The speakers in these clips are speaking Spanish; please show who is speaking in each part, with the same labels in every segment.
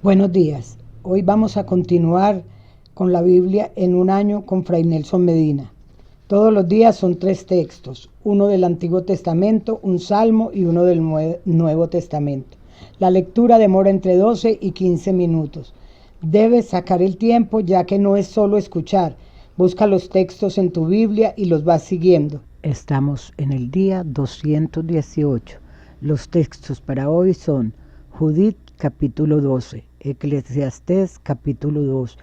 Speaker 1: Buenos días. Hoy vamos a continuar con la Biblia en un año con Fray Nelson Medina. Todos los días son 3 textos, uno del Antiguo Testamento, un salmo y uno del Nuevo Testamento. La lectura demora entre 12 y 15 minutos. Debes sacar el tiempo ya que no es solo escuchar. Busca los textos en tu Biblia y los vas siguiendo. Estamos en el día 218. Los textos para hoy son Judith capítulo 12, Eclesiastés capítulo 2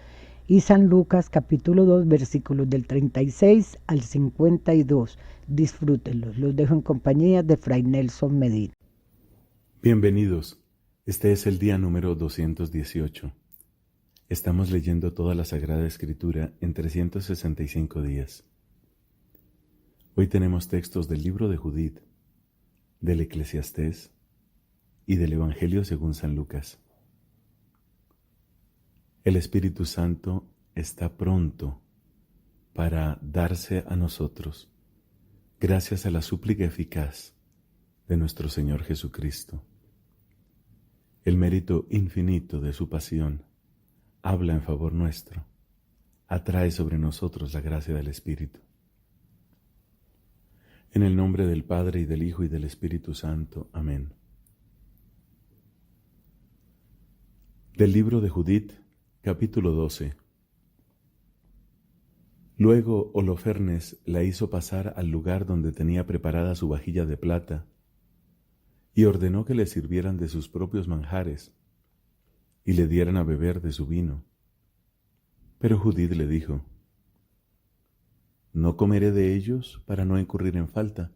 Speaker 1: y San Lucas capítulo 2 versículos del 36 al 52. Disfrútenlos. Los dejo en compañía de Fray Nelson Medina.
Speaker 2: Bienvenidos. Este es el día número 218. Estamos leyendo toda la Sagrada Escritura en 365 días. Hoy tenemos textos del libro de Judith, del Eclesiastés y del Evangelio según San Lucas. El Espíritu Santo está pronto para darse a nosotros, gracias a la súplica eficaz de nuestro Señor Jesucristo. El mérito infinito de su pasión habla en favor nuestro, atrae sobre nosotros la gracia del Espíritu. En el nombre del Padre, y del Hijo, y del Espíritu Santo. Amén. Del libro de Judith, capítulo 12. Luego Holofernes la hizo pasar al lugar donde tenía preparada su vajilla de plata, y ordenó que le sirvieran de sus propios manjares, y le dieran a beber de su vino. Pero Judith le dijo: No comeré de ellos para no incurrir en falta.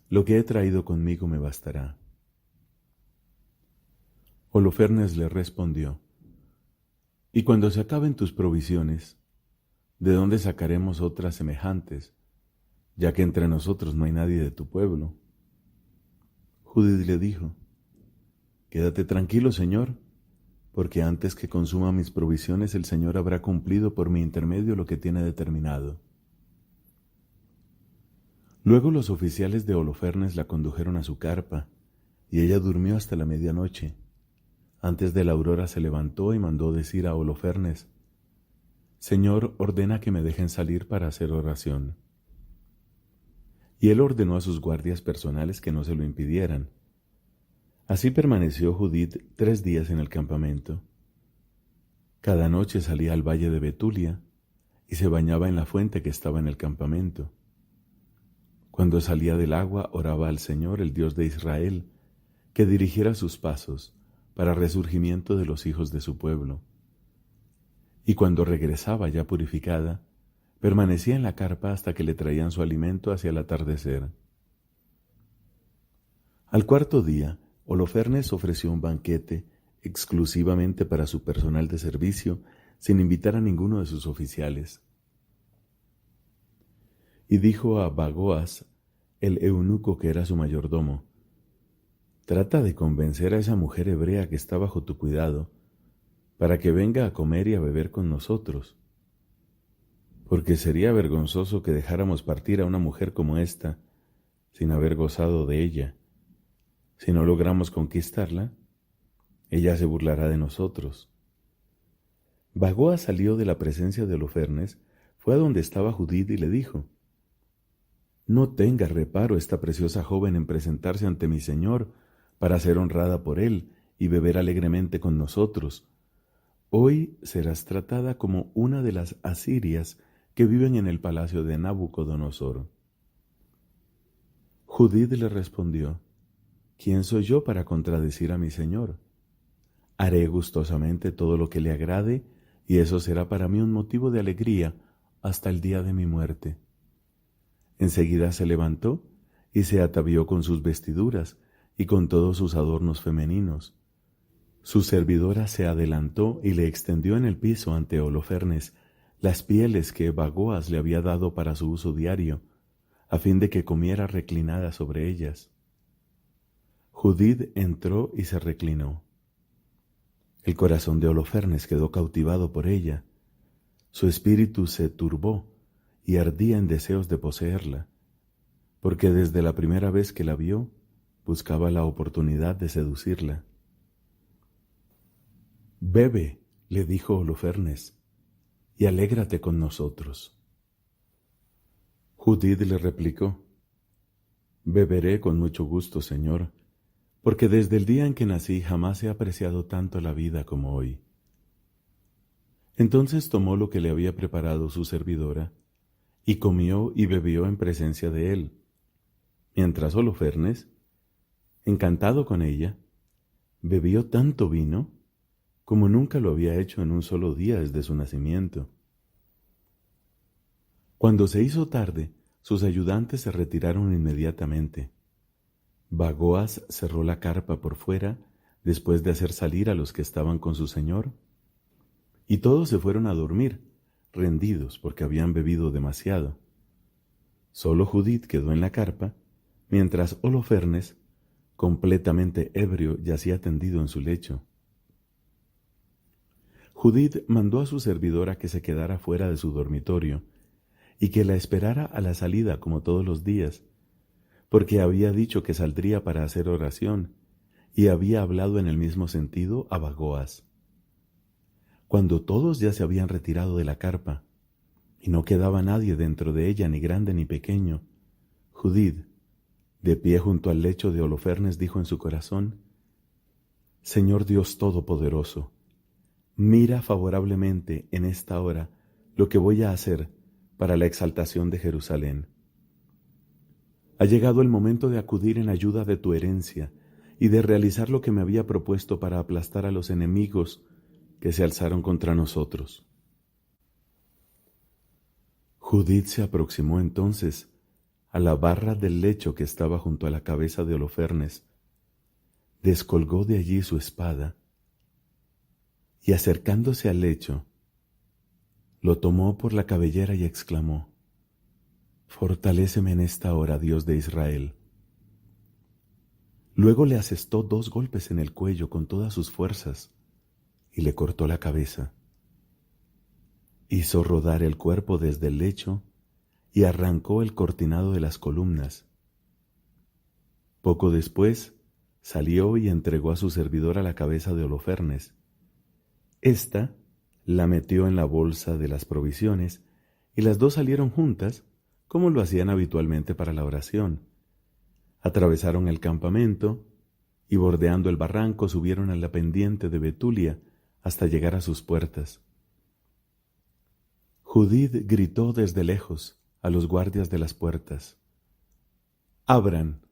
Speaker 2: Lo que he traído conmigo me bastará. Holofernes le respondió: Y cuando se acaben tus provisiones, ¿de dónde sacaremos otras semejantes, ya que entre nosotros no hay nadie de tu pueblo? Judith le dijo: Quédate tranquilo, Señor, porque antes que consuma mis provisiones el Señor habrá cumplido por mi intermedio lo que tiene determinado. Luego los oficiales de Holofernes la condujeron a su carpa, y ella durmió hasta la medianoche. Antes de la aurora se levantó y mandó decir a Holofernes: Señor, ordena que me dejen salir para hacer oración. Y él ordenó a sus guardias personales que no se lo impidieran. Así permaneció Judith 3 días en el campamento. Cada noche salía al valle de Betulia y se bañaba en la fuente que estaba en el campamento. Cuando salía del agua oraba al Señor, el Dios de Israel, que dirigiera sus pasos para resurgimiento de los hijos de su pueblo. Y cuando regresaba ya purificada, permanecía en la carpa hasta que le traían su alimento hacia el atardecer. Al 4.º día, Holofernes ofreció un banquete exclusivamente para su personal de servicio, sin invitar a ninguno de sus oficiales. Y dijo a Bagoas, el eunuco que era su mayordomo: Trata de convencer a esa mujer hebrea que está bajo tu cuidado, para que venga a comer y a beber con nosotros, porque sería vergonzoso que dejáramos partir a una mujer como esta, sin haber gozado de ella. Si no logramos conquistarla, ella se burlará de nosotros. Bagoas salió de la presencia de Holofernes, fue a donde estaba Judith y le dijo: No tenga reparo esta preciosa joven en presentarse ante mi señor para ser honrada por él y beber alegremente con nosotros. Hoy serás tratada como una de las asirias que viven en el palacio de Nabucodonosor. Judith le respondió: ¿Quién soy yo para contradecir a mi señor? Haré gustosamente todo lo que le agrade, y eso será para mí un motivo de alegría hasta el día de mi muerte. Enseguida se levantó y se atavió con sus vestiduras y con todos sus adornos femeninos. Su servidora se adelantó y le extendió en el piso ante Holofernes las pieles que Bagoas le había dado para su uso diario, a fin de que comiera reclinada sobre ellas. Judith entró y se reclinó. El corazón de Holofernes quedó cautivado por ella. Su espíritu se turbó y ardía en deseos de poseerla, porque desde la primera vez que la vio, buscaba la oportunidad de seducirla. Bebe, le dijo Holofernes, y alégrate con nosotros. Judith le replicó: beberé con mucho gusto, Señor, porque desde el día en que nací jamás he apreciado tanto la vida como hoy. Entonces tomó lo que le había preparado su servidora, y comió y bebió en presencia de él, mientras Holofernes, encantado con ella, bebió tanto vino como nunca lo había hecho en un solo día desde su nacimiento. Cuando se hizo tarde, sus ayudantes se retiraron inmediatamente. Bagoas cerró la carpa por fuera después de hacer salir a los que estaban con su señor, y todos se fueron a dormir, rendidos porque habían bebido demasiado. Solo Judith quedó en la carpa, mientras Holofernes, completamente ebrio, yacía tendido en su lecho. Judith mandó a su servidora que se quedara fuera de su dormitorio y que la esperara a la salida como todos los días, porque había dicho que saldría para hacer oración y había hablado en el mismo sentido a Bagoas. Cuando todos ya se habían retirado de la carpa y no quedaba nadie dentro de ella, ni grande ni pequeño, Judith, de pie junto al lecho de Holofernes, dijo en su corazón: Señor Dios Todopoderoso, mira favorablemente en esta hora lo que voy a hacer para la exaltación de Jerusalén. Ha llegado el momento de acudir en ayuda de tu herencia y de realizar lo que me había propuesto para aplastar a los enemigos que se alzaron contra nosotros. Judith se aproximó entonces a la barra del lecho que estaba junto a la cabeza de Holofernes, descolgó de allí su espada y, acercándose al lecho, lo tomó por la cabellera y exclamó: Fortaléceme en esta hora, Dios de Israel. Luego le asestó 2 golpes en el cuello con todas sus fuerzas y le cortó la cabeza. Hizo rodar el cuerpo desde el lecho y arrancó el cortinado de las columnas. Poco después salió y entregó a su servidora la cabeza de Holofernes. Ésta la metió en la bolsa de las provisiones y las 2 salieron juntas, como lo hacían habitualmente para la oración. Atravesaron el campamento y, bordeando el barranco, subieron a la pendiente de Betulia hasta llegar a sus puertas. Judith gritó desde lejos a los guardias de las puertas: ¡Abran!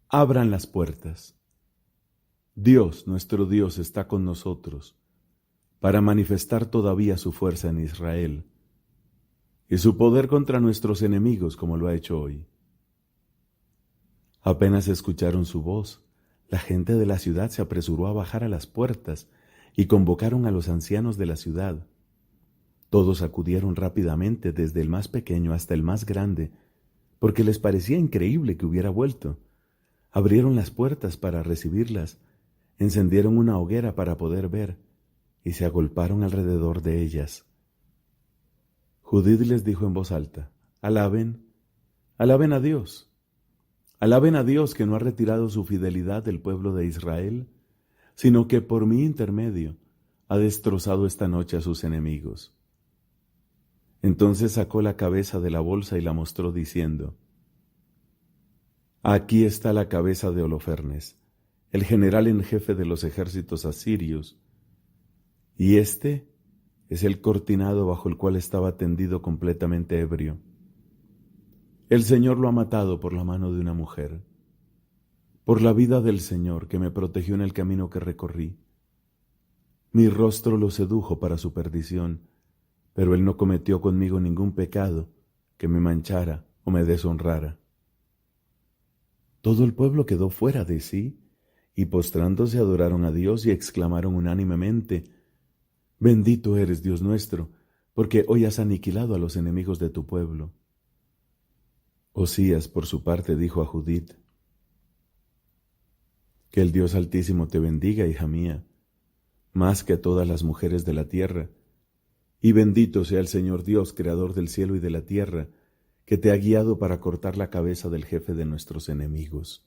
Speaker 2: ¡Abran las puertas! Dios, nuestro Dios, está con nosotros para manifestar todavía su fuerza en Israel y su poder contra nuestros enemigos, como lo ha hecho hoy. Apenas escucharon su voz, la gente de la ciudad se apresuró a bajar a las puertas y convocaron a los ancianos de la ciudad. Todos acudieron rápidamente, desde el más pequeño hasta el más grande, porque les parecía increíble que hubiera vuelto. Abrieron las puertas para recibirlas, encendieron una hoguera para poder ver y se agolparon alrededor de ellas. Judith les dijo en voz alta: Alaben, alaben a Dios. Alaben a Dios, que no ha retirado su fidelidad del pueblo de Israel, sino que por mi intermedio ha destrozado esta noche a sus enemigos. Entonces sacó la cabeza de la bolsa y la mostró diciendo: Aquí está la cabeza de Holofernes, el general en jefe de los ejércitos asirios, y este es el cortinado bajo el cual estaba tendido completamente ebrio. El Señor lo ha matado por la mano de una mujer. Por la vida del Señor, que me protegió en el camino que recorrí. Mi rostro lo sedujo para su perdición, pero él no cometió conmigo ningún pecado que me manchara o me deshonrara. Todo el pueblo quedó fuera de sí, y postrándose adoraron a Dios y exclamaron unánimemente: Bendito eres, Dios nuestro, porque hoy has aniquilado a los enemigos de tu pueblo. Osías, por su parte, dijo a Judith: Que el Dios Altísimo te bendiga, hija mía, más que a todas las mujeres de la tierra, y bendito sea el Señor Dios, creador del cielo y de la tierra, que te ha guiado para cortar la cabeza del jefe de nuestros enemigos.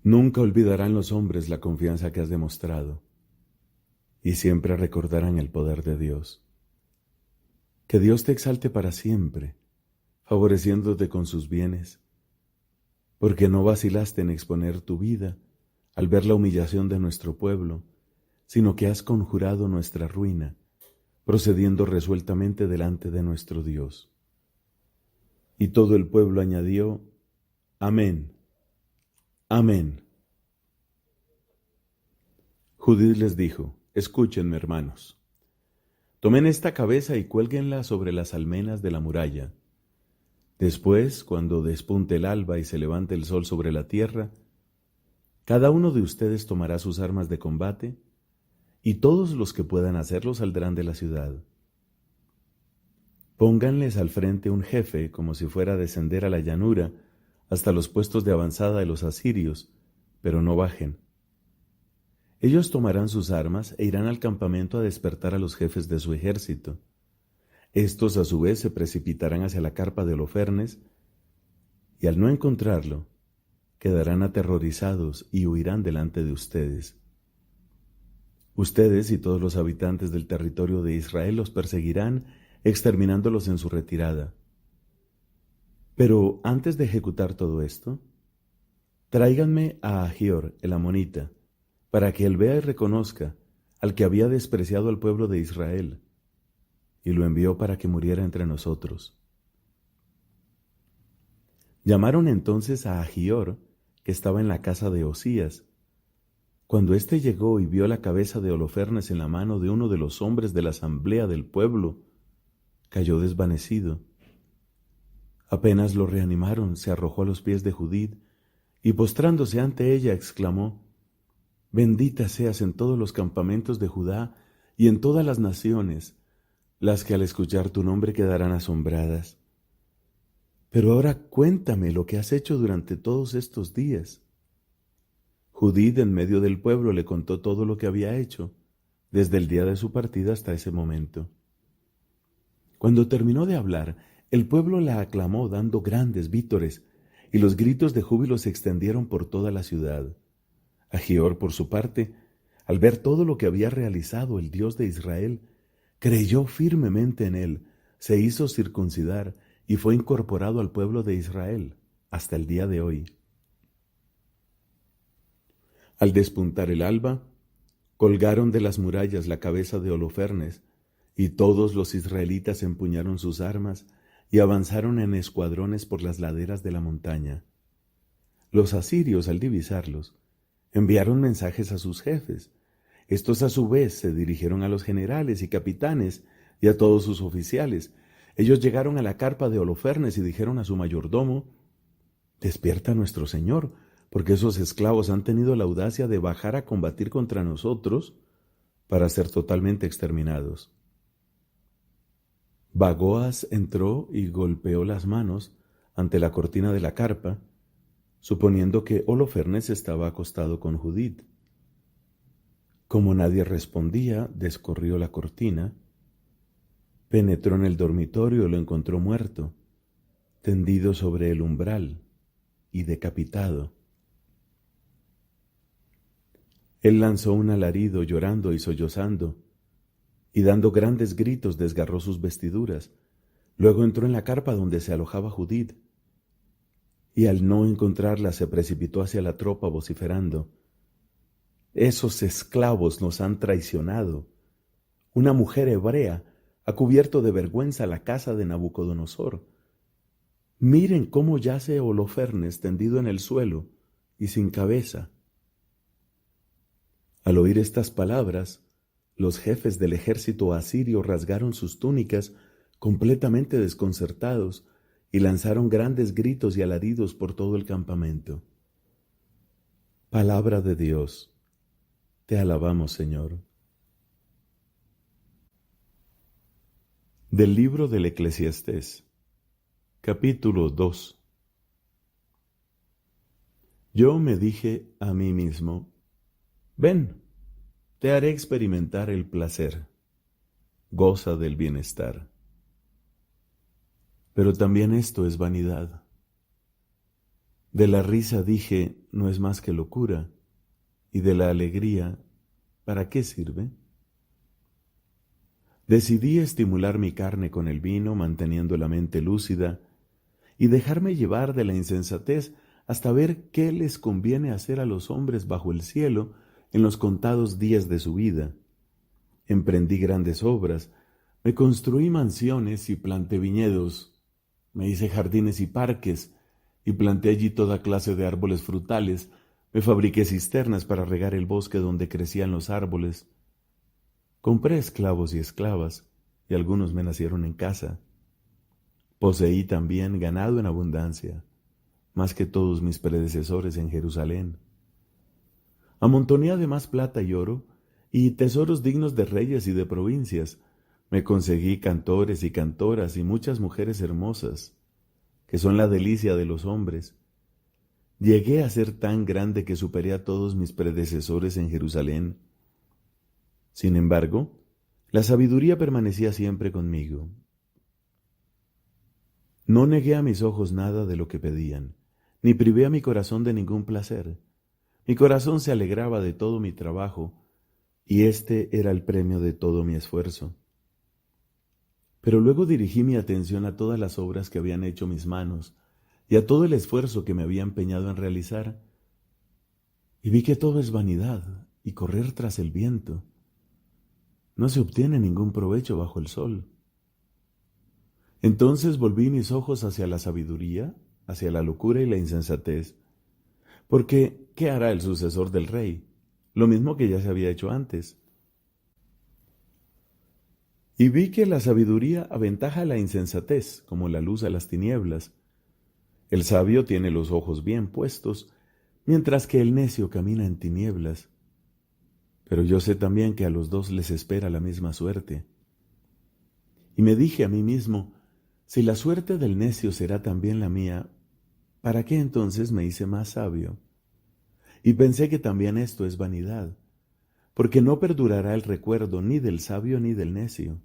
Speaker 2: Nunca olvidarán los hombres la confianza que has demostrado, y siempre recordarán el poder de Dios. Que Dios te exalte para siempre, favoreciéndote con sus bienes, porque no vacilaste en exponer tu vida al ver la humillación de nuestro pueblo, sino que has conjurado nuestra ruina, procediendo resueltamente delante de nuestro Dios. Y todo el pueblo añadió: Amén, amén. Judith les dijo: Escúchenme, hermanos. Tomen esta cabeza y cuélguenla sobre las almenas de la muralla. Después, cuando despunte el alba y se levante el sol sobre la tierra, cada uno de ustedes tomará sus armas de combate, y todos los que puedan hacerlo saldrán de la ciudad. Pónganles al frente un jefe, como si fuera a descender a la llanura hasta los puestos de avanzada de los asirios, pero no bajen. Ellos tomarán sus armas e irán al campamento a despertar a los jefes de su ejército. Estos a su vez se precipitarán hacia la carpa de Holofernes, y al no encontrarlo, quedarán aterrorizados y huirán delante de ustedes. Ustedes y todos los habitantes del territorio de Israel los perseguirán, exterminándolos en su retirada. Pero antes de ejecutar todo esto, tráiganme a Ahior, el amonita, para que él vea y reconozca al que había despreciado al pueblo de Israel, y lo envió para que muriera entre nosotros. Llamaron entonces a Ahior, que estaba en la casa de Osías. Cuando éste llegó y vio la cabeza de Holofernes en la mano de uno de los hombres de la asamblea del pueblo, cayó desvanecido. Apenas lo reanimaron, se arrojó a los pies de Judith, y postrándose ante ella exclamó: Bendita seas en todos los campamentos de Judá y en todas las naciones, las que al escuchar tu nombre quedarán asombradas. Pero ahora cuéntame lo que has hecho durante todos estos días. Judith en medio del pueblo le contó todo lo que había hecho, desde el día de su partida hasta ese momento. Cuando terminó de hablar, el pueblo la aclamó dando grandes vítores, y los gritos de júbilo se extendieron por toda la ciudad. Ahior, por su parte, al ver todo lo que había realizado el Dios de Israel, creyó firmemente en él, se hizo circuncidar y fue incorporado al pueblo de Israel hasta el día de hoy. Al despuntar el alba, colgaron de las murallas la cabeza de Holofernes, y todos los israelitas empuñaron sus armas y avanzaron en escuadrones por las laderas de la montaña. Los asirios, al divisarlos, enviaron mensajes a sus jefes. Estos a su vez se dirigieron a los generales y capitanes y a todos sus oficiales. Ellos llegaron a la carpa de Holofernes y dijeron a su mayordomo: Despierta a nuestro señor, porque esos esclavos han tenido la audacia de bajar a combatir contra nosotros para ser totalmente exterminados. Bagoas entró y golpeó las manos ante la cortina de la carpa, suponiendo que Holofernes estaba acostado con Judith. Como nadie respondía, descorrió la cortina, penetró en el dormitorio y lo encontró muerto, tendido sobre el umbral y decapitado. Él lanzó un alarido llorando y sollozando, y dando grandes gritos desgarró sus vestiduras. Luego entró en la carpa donde se alojaba Judith, y al no encontrarla se precipitó hacia la tropa vociferando: Esos esclavos nos han traicionado. Una mujer hebrea ha cubierto de vergüenza la casa de Nabucodonosor. Miren cómo yace Holofernes tendido en el suelo y sin cabeza. Al oír estas palabras, los jefes del ejército asirio rasgaron sus túnicas completamente desconcertados y lanzaron grandes gritos y alaridos por todo el campamento. Palabra de Dios. Te alabamos, Señor. Del libro del Eclesiastés, capítulo 2. Yo me dije a mí mismo: Ven, te haré experimentar el placer, goza del bienestar. Pero también esto es vanidad. De la risa dije: no es más que locura, y de la alegría, ¿para qué sirve? Decidí estimular mi carne con el vino, manteniendo la mente lúcida, y dejarme llevar de la insensatez hasta ver qué les conviene hacer a los hombres bajo el cielo en los contados días de su vida. Emprendí grandes obras, me construí mansiones y planté viñedos, me hice jardines y parques, y planté allí toda clase de árboles frutales, me fabriqué cisternas para regar el bosque donde crecían los árboles. Compré esclavos y esclavas, y algunos me nacieron en casa. Poseí también ganado en abundancia, más que todos mis predecesores en Jerusalén. Amontoné además plata y oro, y tesoros dignos de reyes y de provincias. Me conseguí cantores y cantoras y muchas mujeres hermosas, que son la delicia de los hombres. Llegué a ser tan grande que superé a todos mis predecesores en Jerusalén. Sin embargo, la sabiduría permanecía siempre conmigo. No negué a mis ojos nada de lo que pedían, ni privé a mi corazón de ningún placer. Mi corazón se alegraba de todo mi trabajo, y este era el premio de todo mi esfuerzo. Pero luego dirigí mi atención a todas las obras que habían hecho mis manos, y a todo el esfuerzo que me había empeñado en realizar, y vi que todo es vanidad y correr tras el viento. No se obtiene ningún provecho bajo el sol. Entonces volví mis ojos hacia la sabiduría, hacia la locura y la insensatez, porque ¿qué hará el sucesor del rey? Lo mismo que ya se había hecho antes. Y vi que la sabiduría aventaja a la insensatez, como la luz a las tinieblas. El sabio tiene los ojos bien puestos, mientras que el necio camina en tinieblas. Pero yo sé también que a los dos les espera la misma suerte. Y me dije a mí mismo, si la suerte del necio será también la mía, ¿para qué entonces me hice más sabio? Y pensé que también esto es vanidad, porque no perdurará el recuerdo ni del sabio ni del necio.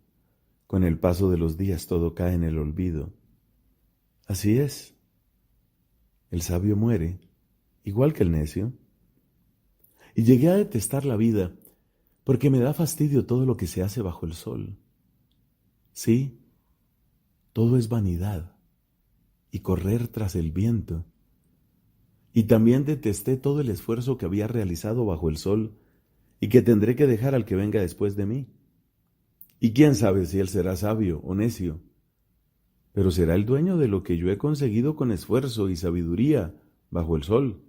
Speaker 2: Con el paso de los días todo cae en el olvido. Así es. El sabio muere, igual que el necio. Y llegué a detestar la vida, porque me da fastidio todo lo que se hace bajo el sol. Sí, todo es vanidad y correr tras el viento. Y también detesté todo el esfuerzo que había realizado bajo el sol y que tendré que dejar al que venga después de mí. Y quién sabe si él será sabio o necio, pero será el dueño de lo que yo he conseguido con esfuerzo y sabiduría bajo el sol.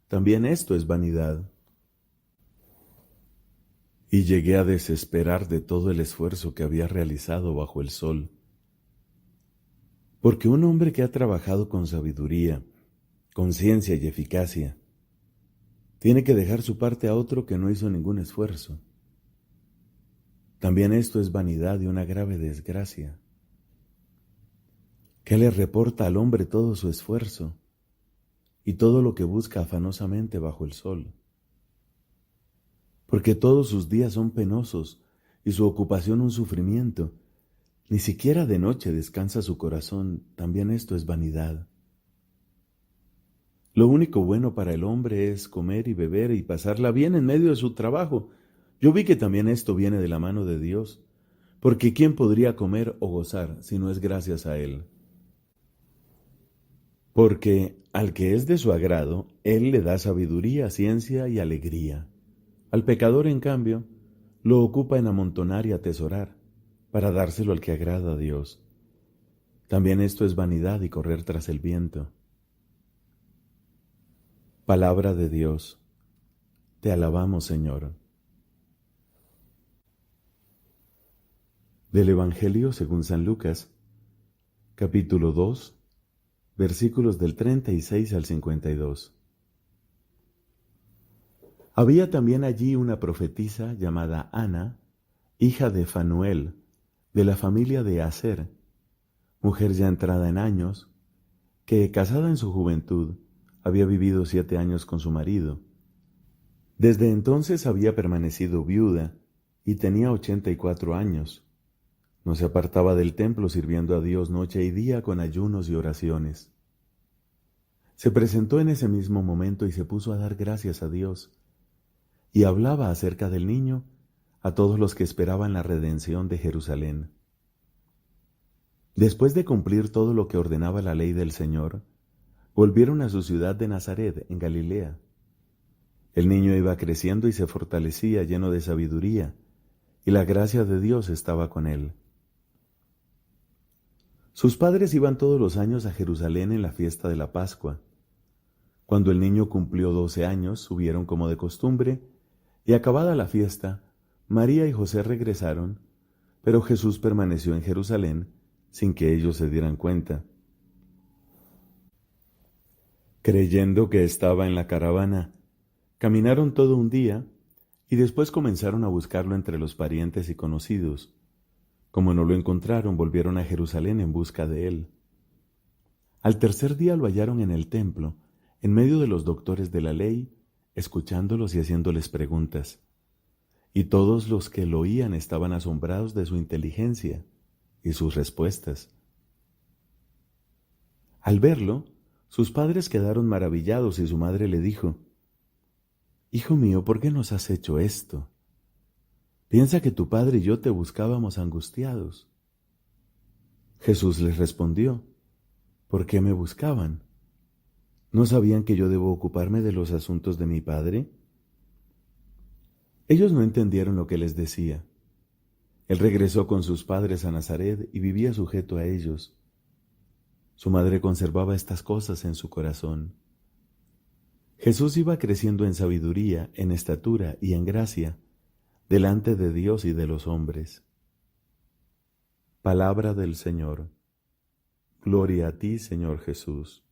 Speaker 2: También esto es vanidad. Y llegué a desesperar de todo el esfuerzo que había realizado bajo el sol. Porque un hombre que ha trabajado con sabiduría, con ciencia y eficacia, tiene que dejar su parte a otro que no hizo ningún esfuerzo. También esto es vanidad y una grave desgracia. ¿Qué le reporta al hombre todo su esfuerzo y todo lo que busca afanosamente bajo el sol? Porque todos sus días son penosos y su ocupación un sufrimiento. Ni siquiera de noche descansa su corazón, también esto es vanidad. Lo único bueno para el hombre es comer y beber y pasarla bien en medio de su trabajo. Yo vi que también esto viene de la mano de Dios, porque ¿quién podría comer o gozar si no es gracias a Él? Porque al que es de su agrado, Él le da sabiduría, ciencia y alegría. Al pecador, en cambio, lo ocupa en amontonar y atesorar, para dárselo al que agrada a Dios. También esto es vanidad y correr tras el viento. Palabra de Dios. Te alabamos, Señor. Del Evangelio según San Lucas, capítulo 2, versículos del 36 al 52. Había también allí una profetisa llamada Ana, hija de Fanuel, de la familia de Aser, mujer ya entrada en años, que, casada en su juventud, había vivido 7 años con su marido. Desde entonces había permanecido viuda y tenía 84 años. No se apartaba del templo sirviendo a Dios noche y día con ayunos y oraciones. Se presentó en ese mismo momento y se puso a dar gracias a Dios, y hablaba acerca del niño a todos los que esperaban la redención de Jerusalén. Después de cumplir todo lo que ordenaba la ley del Señor, volvieron a su ciudad de Nazaret, en Galilea. El niño iba creciendo y se fortalecía lleno de sabiduría, y la gracia de Dios estaba con él. Sus padres iban todos los años a Jerusalén en la fiesta de la Pascua. Cuando el niño cumplió 12 años, subieron como de costumbre, y acabada la fiesta, María y José regresaron, pero Jesús permaneció en Jerusalén sin que ellos se dieran cuenta. Creyendo que estaba en la caravana, caminaron todo un día y después comenzaron a buscarlo entre los parientes y conocidos. Como no lo encontraron, volvieron a Jerusalén en busca de él. Al tercer día lo hallaron en el templo, en medio de los doctores de la ley, escuchándolos y haciéndoles preguntas. Y todos los que lo oían estaban asombrados de su inteligencia y sus respuestas. Al verlo, sus padres quedaron maravillados y su madre le dijo: «Hijo mío, ¿por qué nos has hecho esto? Piensa que tu padre y yo te buscábamos angustiados». Jesús les respondió: «¿Por qué me buscaban? ¿No sabían que yo debo ocuparme de los asuntos de mi padre?». Ellos no entendieron lo que les decía. Él regresó con sus padres a Nazaret y vivía sujeto a ellos. Su madre conservaba estas cosas en su corazón. Jesús iba creciendo en sabiduría, en estatura y en gracia, delante de Dios y de los hombres. Palabra del Señor. Gloria a ti, Señor Jesús.